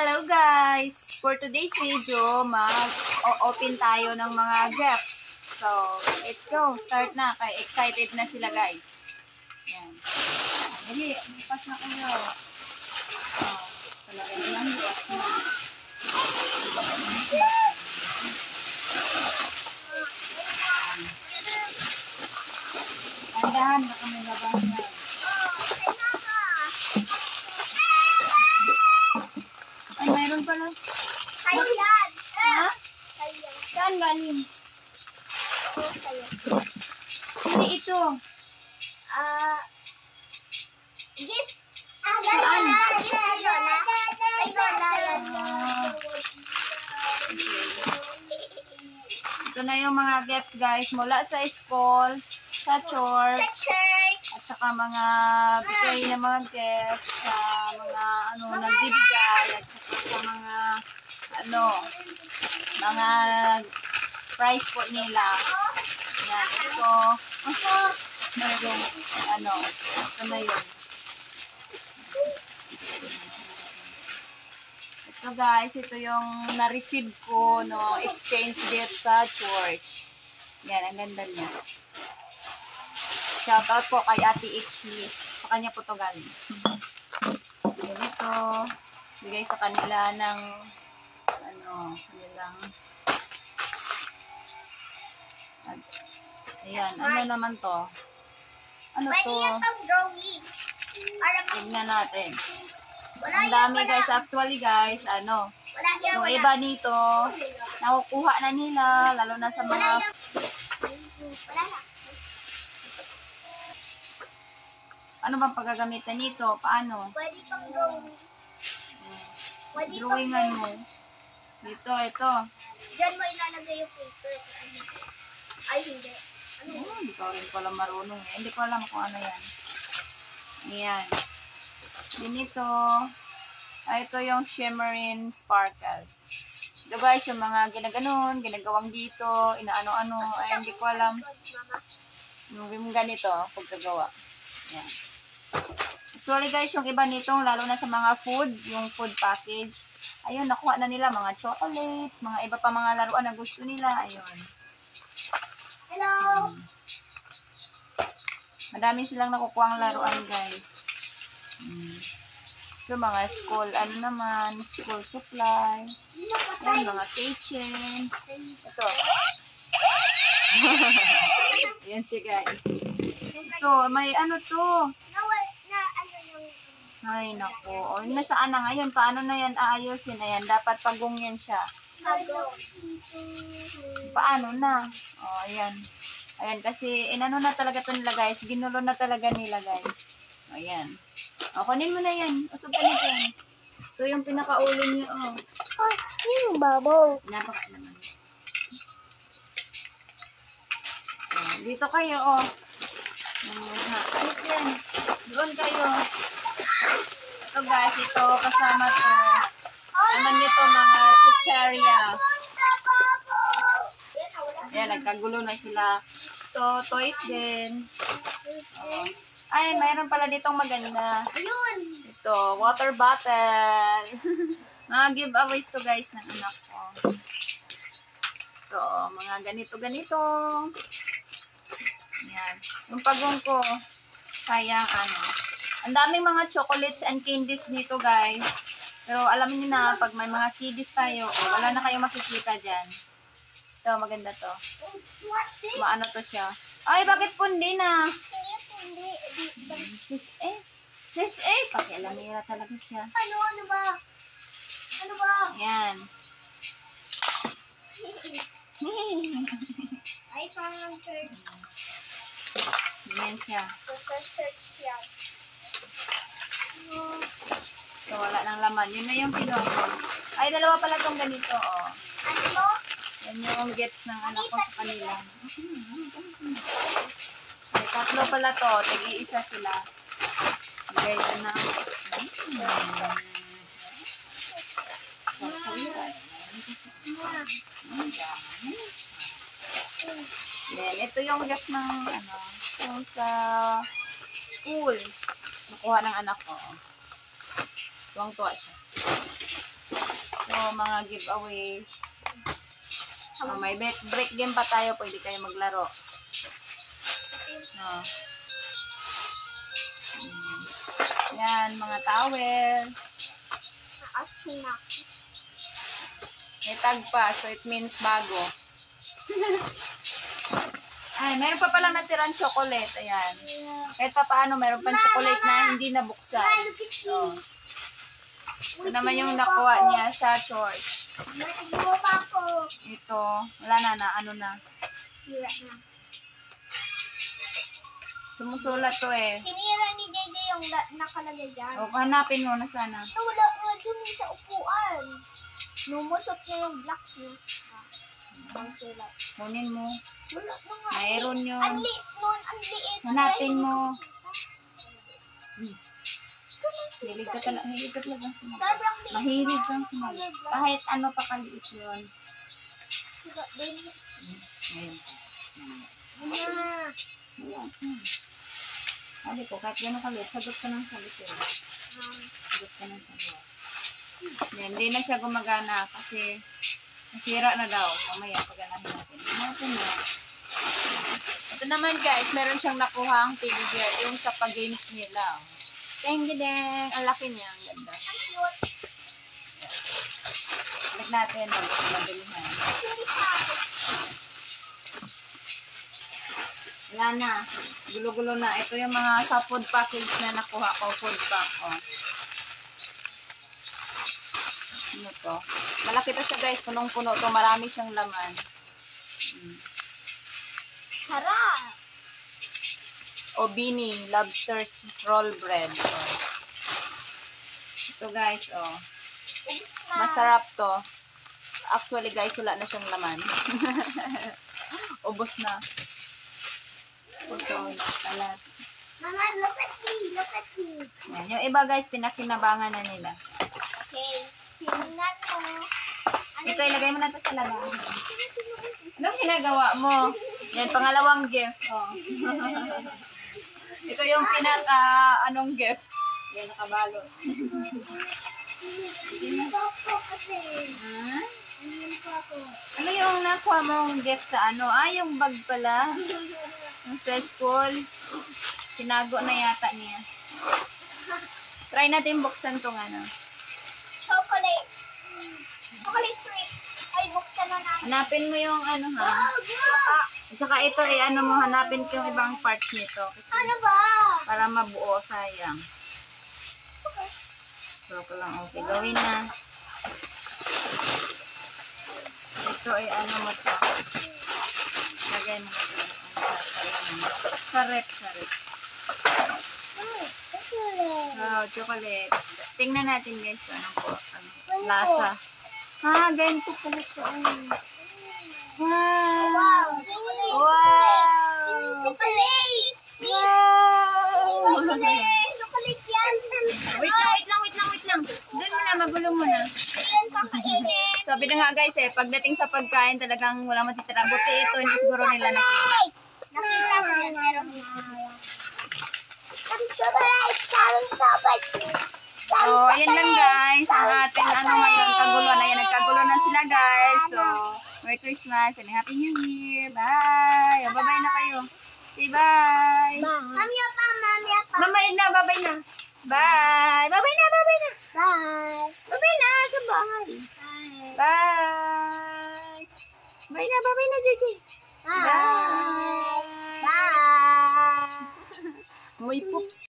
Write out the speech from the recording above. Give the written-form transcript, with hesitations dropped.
Hello guys! For today's video, mag-open tayo ng mga gifts. So, let's go. Start na. Kaya excited na sila guys. Yan. Dali, lipas na kayo. Talaga naman. Andahan, baka may labasan. Ay, mayroon pala. Sa'yo yan. Ha? Sa'yo yan. Saan galing? Sa'yo. Hindi ito. Gift. Saan? Gift kay Lola. Kay Lola yan. Ito na yung mga gifts guys. Mula sa school, sa church, Sa church. at saka mga bigay na mga gifts sa mga nagbibigay at saka sa mga mga prize po nila. Yan, ito. Ito na yun. Ito guys, ito yung na-receive ko no exchange gift sa church. Yan, ang ganda niya. Shoutout po kay Ate Ichi. Sa kanya po ito galing. Ganito. Bigay sa kanila ng kanilang ayan, ano naman to? Ano Pwede to? yan pang drawing. Tignan natin. Ang dami guys. Actually guys, Wala yan. yung iba nito, nakukuha na nila, lalo na sa mga Wala na. ano bang paggagamitan nito? Paano? Pwede pang drawing. Pwede pang Drawingan mo. Dito, ito. Diyan mo ilalagay yung paper. Ay, hindi. Hindi ko rin pala marunong. Hindi ko alam kung ano yan. Ayan. Ganito. Ito yung shimmering sparkle. Ito guys, yung mga ginaganon, ginagawang dito, inaano-ano. Ay, hindi ko alam. Yung ganito, pagkagawa. Ayan. Actually guys, yung iba nitong, lalo na sa mga food, yung food package, ayun, nakuha na nila mga chocolates, mga iba pa mga laruan na gusto nila. Ayun. Hello! Madami silang nakukuha ang laruan guys. So, mga school, school supply. Yan, mga kitchen. Ito. Yan siya guys. Ito, may ano to. Ay, naku. O, nasaan na ngayon? Paano na yan aayusin? Ayan, dapat pagungyan siya. Paano na? O, ayan. Ayan, kasi inano na talaga ito nila guys. Ginulo na talaga nila guys. O, ayan. O, kunin mo na yan. Usap ka na dyan. Ito yung pinakaulo niya. O. Ay, yung bubble. Napaka naman. O, dito kayo, o. Ayos yan. Doon kayo. Ito guys, ito kasama to. Naman nito mga chicharia. Ayan, nagkagulo na sila. Ito, toys din. Ay, mayroon pala ditong maganda. Ayun! Ito, water bottle. Mga giveaways to guys ng anak ko. Ito, mga ganito-ganito. Ayan. Yung pagong ko, sayang ang daming mga chocolates and candies nito guys. Pero alam niyo na, pag may mga candies tayo, wala na kayong makikita dyan. Ito, maganda to. Maano to siya. Ay, bakit pundi na? Sis pakialamira talaga siya. Ano ba? Ano ba? Ayan. Ay, parang church. Ayan siya. Sa church yan. So, wala nang laman. Yun na yung pinuha ko. Ay, dalawa pala tong ganito, oh. Ano mo? Yan yung gets ng anak ko sa kanila. Ay, tatlo pala to. Tigi-isa sila. Bigay ko na. Then, ito yung gift ng yung sa school. Nakuha ng anak ko. Tuwang-tuwa siya. So, mga giveaways. May break game pa tayo. Pwede kayo maglaro. No. Yan, mga towel. May tag pa. So, it means bago. Ay, meron pa palang natirang chocolate. Ayan. Kahit pa paano, meron pang chocolate na hindi nabuksan. So, ito naman yung nakuha niya sa church. Ito, wala na, ano na. Sira na. Sumusulat to eh. Sinira ni Dede yung nakalagay dyan. O, hanapin mo na sana. Wala nga dun sa upuan. Numusot niya yung black niya. Ang sulat. Kunin mo. Wala na nga. Mayroon yun. Ang liit nun, ang liit. Hanapin mo. Hilig ka talaga. Hilig ka talaga sumagot. Sobrang liit. Mahilig kang sumagot. Kahit ano pa kaliit yun. Ngayon. Ano? Ayan. Sabi ko, kahit gano'n kaliit, sagot ka ng sagot eh. Sagot ka ng sagot. Hindi na siya gumagana kasi nasira na daw. Mamaya, paganahin natin. Natin na. Ito naman guys, meron siyang nakuha ang teddy bear. Yung sa pag-games nila. Deng, deng. Ang laki niya. Ang ganda. Ang cute. Balik natin. Mabilihan. Wala na. Gulo-gulo na. Ito yung mga sa food package na nakuha ko. Food pack. Oh. Ano to? Malaki to siya guys. Punong-puno to. Marami siyang laman. Sarap. Obini. Lobster's roll bread. Oh. Ito guys. Oh. Masarap to. Actually guys, wala na siyang laman. Ubos na. Ito. Alat. Mama, look at me. Look at me. Yan. Yung iba guys, pinakinabangan na nila. Okay. Tingnan mo. Ito, ilagay mo na to sa labahan. Anong ginagawa mo? Yan, pangalawang gift. Oh. Ito yung anong gift. Yan, nakabalot. Hindi ko kasi. Ha? Hindi ko ako. Ano yung nakuha mong gift sa ano? Ah, yung bag pala. Yung sa school. Tinago na yata niya. Try natin buksan tong ano. Chocolate. Chocolate treats. Ay, buksan na natin. Hanapin mo yung ano ha. At saka ito ano mo, hanapin ko yung ibang parts nito. Kasi Ano ba? para mabuo, sayang. So, ko lang, okay. Gawin na. Ito ay ano mo to. Lagay mo na ito. Sa rep. Wow, chocolate. Tingnan natin guys. Anong po? Lasa. Ah, ganito pala siya. Wow. Wow. Wow. Chocolate. Wow. Chocolate yan. Wait lang. Doon mo na, magulo mo na. Yan, kakainin. Sabi na nga guys pagdating sa pagkain talagang wala matitira. Buti ito, hindi siguro nila nakita. Nakita ko yan. Meron na. Ang chocolate. Chocolate. So, ayan lang guys, ang ating ano ngayon, kaguluhan. Ayan, nagkagulo na sila guys. So, Merry Christmas and Happy New Year. Bye! O, bye-bye na kayo. Say bye! Mamaya pa. Bye-bye na. Bye! Bye-bye na. Bye. Bye-bye na sa bahay. Bye! Bye na, JJ. Bye. Bye. May poops.